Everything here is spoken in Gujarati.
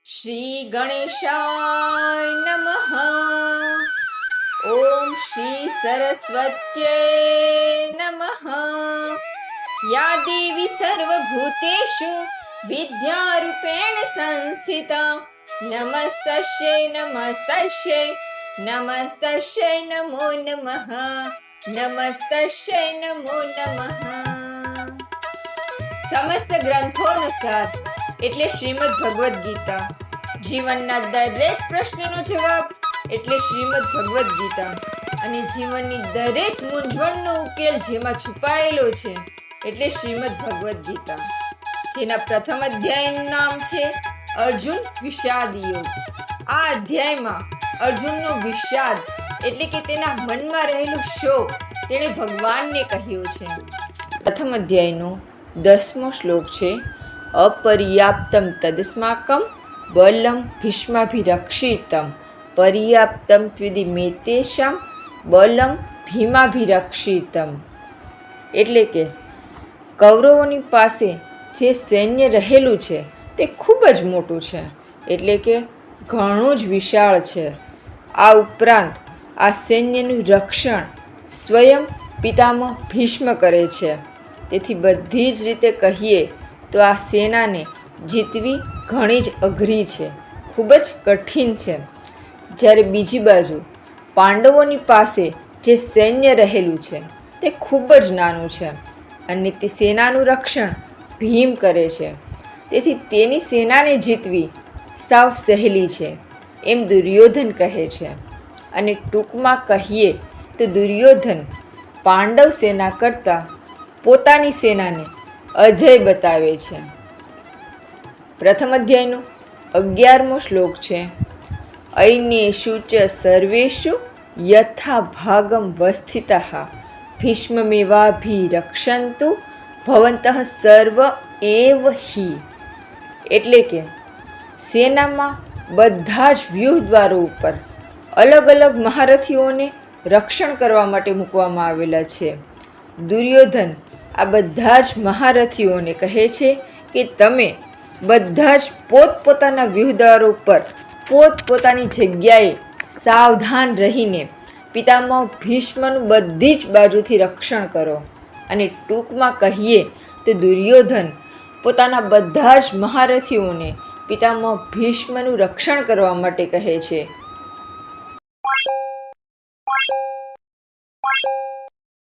શ્રી ગણેશાય નમઃ. ઓમ શ્રી સરસ્વત્યે નમઃ. યા દેવી સર્વભૂતેષુ વિદ્યારૂપેણ સંસ્થિતા નમસ્તસ્યૈ નમસ્તસ્યૈ નમસ્તસ્યૈ નમો નમઃ. નમસ્તસ્યૈ નમો નમઃ. સમસ્ત ગ્રંથોનો સાર એટલે શ્રીમદ ભગવદ્ ગીતા. જીવનના દરેક પ્રશ્નનો જવાબ એટલે શ્રીમદ ભગવદ્ ગીતા. અને જીવનની દરેક મૂંઝવણનો ઉકેલ જેમાં છુપાયેલો છે એટલે શ્રીમદ ભગવદ્ ગીતા. જેના પ્રથમ અધ્યાયનું નામ છે અર્જુન વિષાદ યોગ. આ અધ્યાયમાં અર્જુનનો વિષાદ એટલે કે તેના મનમાં રહેલો શોક તેણે ભગવાનને કહ્યો છે. પ્રથમ અધ્યાયનો 10મો શ્લોક છે અપર્યાપ્તમ તદસ્માકમ બલમ ભીષ્માભિરક્ષિતમ પર્યાપ્તમ ત્વિદિમેતેષાં બલમ ભીમાભિરક્ષિતમ. એટલે કે કૌરવોની પાસે જે સૈન્ય રહેલું છે તે ખૂબ જ મોટું છે, એટલે કે ઘણું જ વિશાળ છે. આ ઉપરાંત આ સૈન્યનું રક્ષણ સ્વયં પિતામહ ભીષ્મ કરે છે. તેથી બધી જ રીતે કહીએ તો આ સેનાને જીતવી ઘણી જ અઘરી છે, ખૂબ જ કઠિન છે. જ્યારે બીજી બાજુ પાંડવોની પાસે જે સૈન્ય રહેલું છે તે ખૂબ જ નાનું છે અને તે સેનાનું રક્ષણ ભીમ કરે છે. તેથી તેની સેનાને જીતવી સાવ સહેલી છે એમ દુર્યોધન કહે છે. અને ટૂંકમાં કહીએ તો દુર્યોધન પાંડવ સેના કરતાં પોતાની સેનાને અજય બતાવે છે. પ્રથમ અધ્યાયનો 11મો શ્લોક છે ઐન્યેષુ ચ સર્વેષુ યથા ભાગમवस्थितઃ ભીષ્મમેવાભિરક્ષन्तु ભવन्तઃ સર્વ એવ હિ. એટલે કે સેનામાં બધા જ વ્યૂહ દ્વારો ઉપર અલગ અલગ મહારથીઓને રક્ષણ કરવા માટે મૂકવામાં આવેલા છે. દુર્યોધન આ બધા જ મહારથીઓને કહે છે કે તમે બધા જ પોતપોતાના વ્યૂહદ્વારો પર પોતપોતાની જગ્યાએ સાવધાન રહીને પિતામહ ભીષ્મનું બધી જ બાજુથી રક્ષણ કરો. અને ટૂંકમાં કહીએ તો દુર્યોધન પોતાના બધા જ મહારથીઓને પિતામહ ભીષ્મનું રક્ષણ કરવા માટે કહે છે.